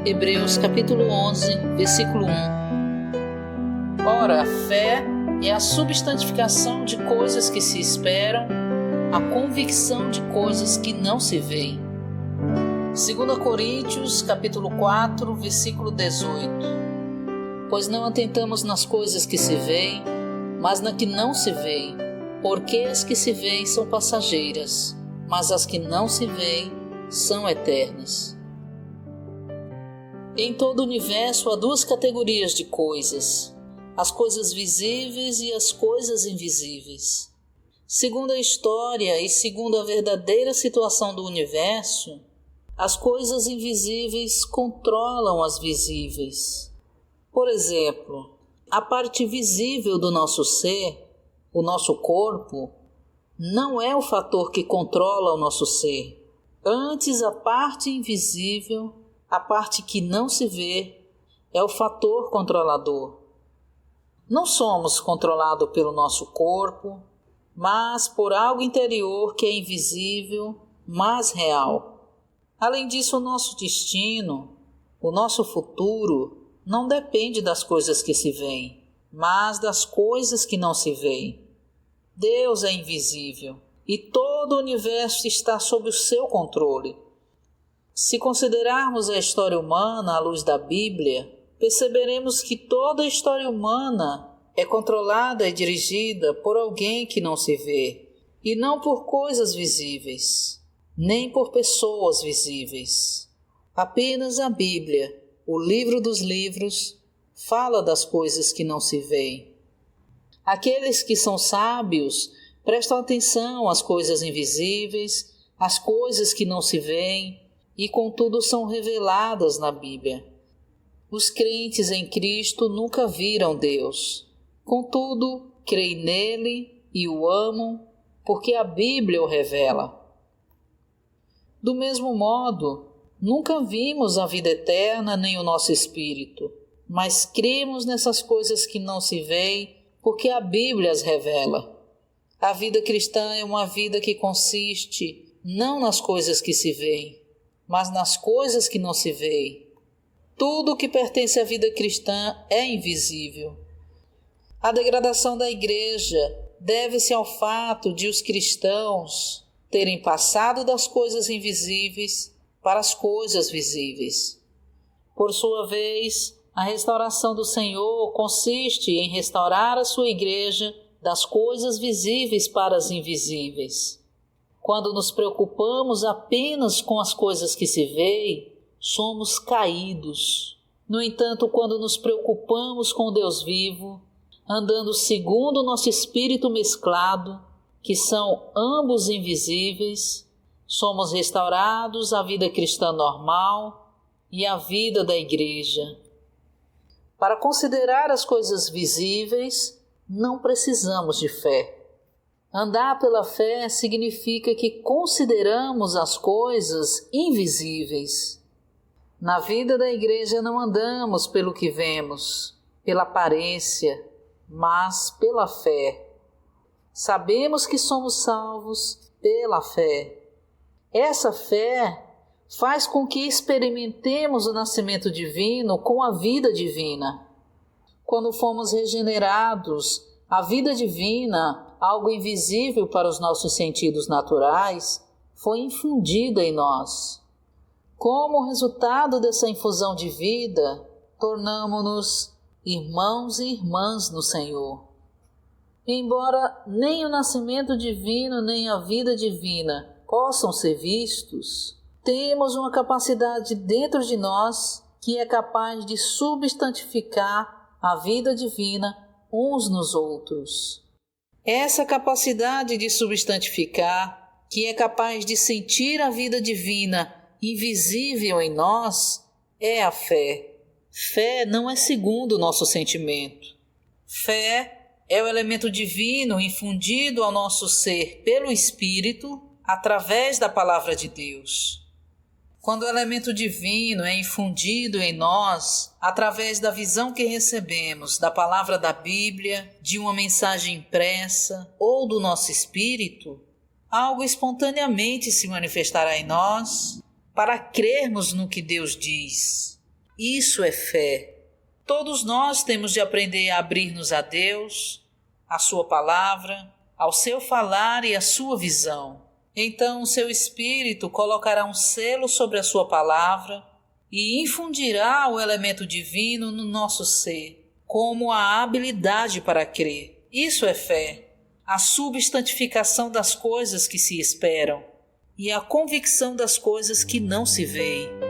Hebreus capítulo 11, versículo 1. Ora, a fé é a substantificação de coisas que se esperam, a convicção de coisas que não se veem. 2 Coríntios capítulo 4, versículo 18. Pois não atentamos nas coisas que se veem, mas na que não se veem, porque as que se veem são passageiras, mas as que não se veem são eternas. Em todo o universo há duas categorias de coisas, as coisas visíveis e as coisas invisíveis. Segundo a história e segundo a verdadeira situação do universo, as coisas invisíveis controlam as visíveis. Por exemplo, a parte visível do nosso ser, o nosso corpo, não é o fator que controla o nosso ser. Antes, a parte invisível, a parte que não se vê, é o fator controlador. Não somos controlados pelo nosso corpo, mas por algo interior que é invisível, mas real. Além disso, o nosso destino, o nosso futuro, não depende das coisas que se veem, mas das coisas que não se veem. Deus é invisível e todo o universo está sob o seu controle. Se considerarmos a história humana à luz da Bíblia, perceberemos que toda a história humana é controlada e dirigida por alguém que não se vê, e não por coisas visíveis, nem por pessoas visíveis. Apenas a Bíblia, o livro dos livros, fala das coisas que não se veem. Aqueles que são sábios prestam atenção às coisas invisíveis, às coisas que não se veem, e contudo são reveladas na Bíblia. Os crentes em Cristo nunca viram Deus, contudo creem nele e o amam porque a Bíblia o revela. Do mesmo modo, nunca vimos a vida eterna nem o nosso espírito, mas cremos nessas coisas que não se veem porque a Bíblia as revela. A vida cristã é uma vida que consiste não nas coisas que se veem, mas nas coisas que não se veem. Tudo o que pertence à vida cristã é invisível. A degradação da igreja deve-se ao fato de os cristãos terem passado das coisas invisíveis para as coisas visíveis. Por sua vez, a restauração do Senhor consiste em restaurar a sua igreja das coisas visíveis para as invisíveis. Quando nos preocupamos apenas com as coisas que se veem, somos caídos. No entanto, quando nos preocupamos com Deus vivo, andando segundo o nosso espírito mesclado, que são ambos invisíveis, somos restaurados à vida cristã normal e à vida da igreja. Para considerar as coisas visíveis, não precisamos de fé. Andar pela fé significa que consideramos as coisas invisíveis. Na vida da igreja não andamos pelo que vemos, pela aparência, mas pela fé. Sabemos que somos salvos pela fé. Essa fé faz com que experimentemos o nascimento divino com a vida divina. Quando fomos regenerados, a vida divina, algo invisível para os nossos sentidos naturais, foi infundida em nós. Como resultado dessa infusão de vida, tornamo-nos irmãos e irmãs no Senhor. Embora nem o nascimento divino nem a vida divina possam ser vistos, temos uma capacidade dentro de nós que é capaz de substantificar a vida divina uns nos outros. Essa capacidade de substantificar, que é capaz de sentir a vida divina invisível em nós, é a fé. Fé não é segundo o nosso sentimento. Fé é o elemento divino infundido ao nosso ser pelo Espírito através da palavra de Deus. Quando o elemento divino é infundido em nós através da visão que recebemos da palavra da Bíblia, de uma mensagem impressa ou do nosso espírito, algo espontaneamente se manifestará em nós para crermos no que Deus diz. Isso é fé. Todos nós temos de aprender a abrir-nos a Deus, a sua palavra, ao seu falar e à sua visão. Então o seu Espírito colocará um selo sobre a sua palavra e infundirá o elemento divino no nosso ser, como a habilidade para crer. Isso é fé, a substantificação das coisas que se esperam e a convicção das coisas que não se veem.